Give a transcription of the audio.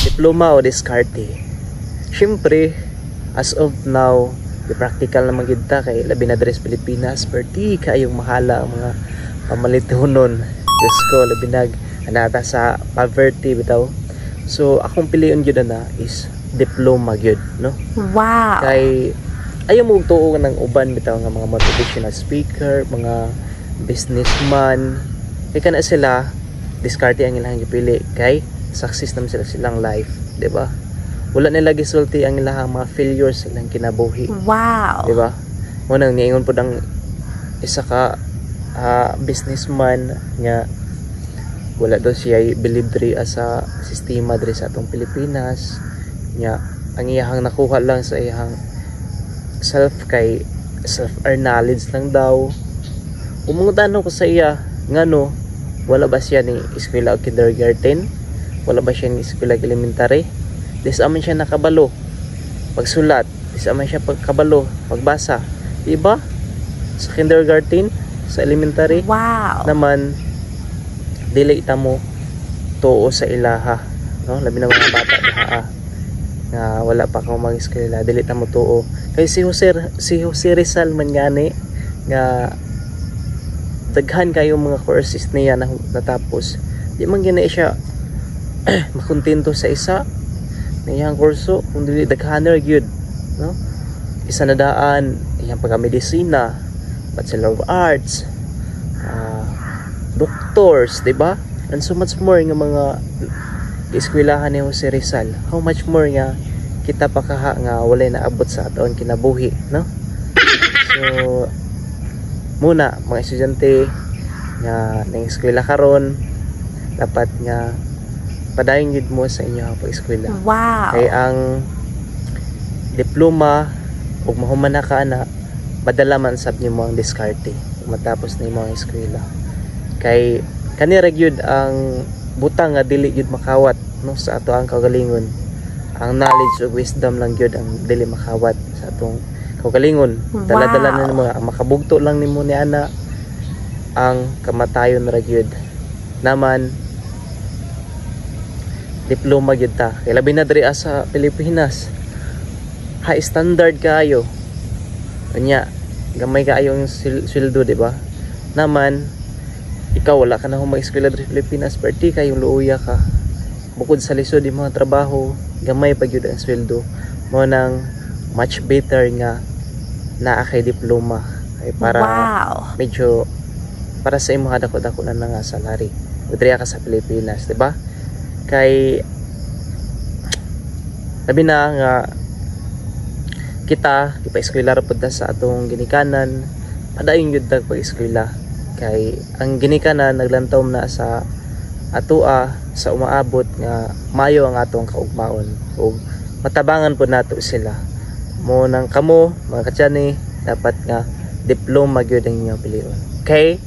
diploma o diskarte. Syempre, as of now, di practical naman gid ta kay labi na dres Pilipinas, perti kayong mahala ang mga pamalitunon. Diyos ko, labi anata sa poverty bitaw. So akong piliyon gyud na is diploma gyud, no? Wow. Kay ayaw mo tuo ng uban bitaw nga mga motivational speaker, mga businessman. Kay kana sila diskarte ang ilang gipili kay success naman silang life, di ba? Wala nila gisulti ang ilang mga failures silang kinabuhi. Wow. Di ba? Mo nang niingon pud ang isa ka businessman nga wala daw siya believe diri sa sistema diri sa atong Pilipinas nya ang iyahang nakuha lang sa iyahang self knowledge lang daw. Umungutan ko sa iya ngano wala ba siya ni eskwela o kindergarten, wala ba siya ni eskwela elementary, dis aman siya nakabalo pagsulat, dis aman siya pagkabalo pagbasa, di ba? Sa kindergarten, sa elementary. Wow. Naman dili ta mo tuo sa ilaha, no? Labi na mga bata diha nga wala pa ka mag-eskwela, dili ta mo tuo kay si Jose Rizal man gani nga daghan kayo mga courses niya na natapos, di man gina siya makontento sa isa na iyang kurso kung dili daghaner gyud, no? Isa na daan iyang pagka-medisina, Bachelor of Arts, doctors, di ba? And so much more nga mga eskwelahan ni Jose Rizal. How much more nga kita pa kaha nga walay naabot sa aton kinabuhi, no? So muna mga estudyante nga nang eskwela karon dapat nga padayon gid mo sa inyo ang pag-eskwela. Wow. Kay ang diploma ug mahuman na ka na badala man sab nimo ang diskarte matapos na imong eskwela. Kay kanira gyud ang butang nga dili gyud makawat, no, sa ato ang kagalingon. Ang knowledge ug wisdom lang gyud ang dili makawat sa atong kagalingon. Dala-dala na nimo ang makabugto lang nimo ni ana ang kamatayon ra gyud. Naman diploma gyud ta. Kay labi na diri sa Pilipinas. High standard kaayo. Unya, gamay kaayo ang sweldo, di ba? Naman ikaw wala ka na mag-eskwela diri Pilipinas, perti kayong luuya ka. Bukod sa lisod di mga trabaho, gamay pa gyud ang sweldo. Mo nang much better nga naa kay diploma ay para medyo para sa imong dako-dako na nga salary. Udriya ka sa Pilipinas, di ba? Kay labi na nga kita ipa-eskwela ra pud sa atong ginikanan, padayon gyud tag pag-eskwela. Kay ang ginikanan naglantaw na sa atoa sa umaabot nga mayo ang atong kaugmaon ug matabangan po nato sila. Mo nang kamo mga katyani dapat nga diploma gyud ang inyong pilion. Okay?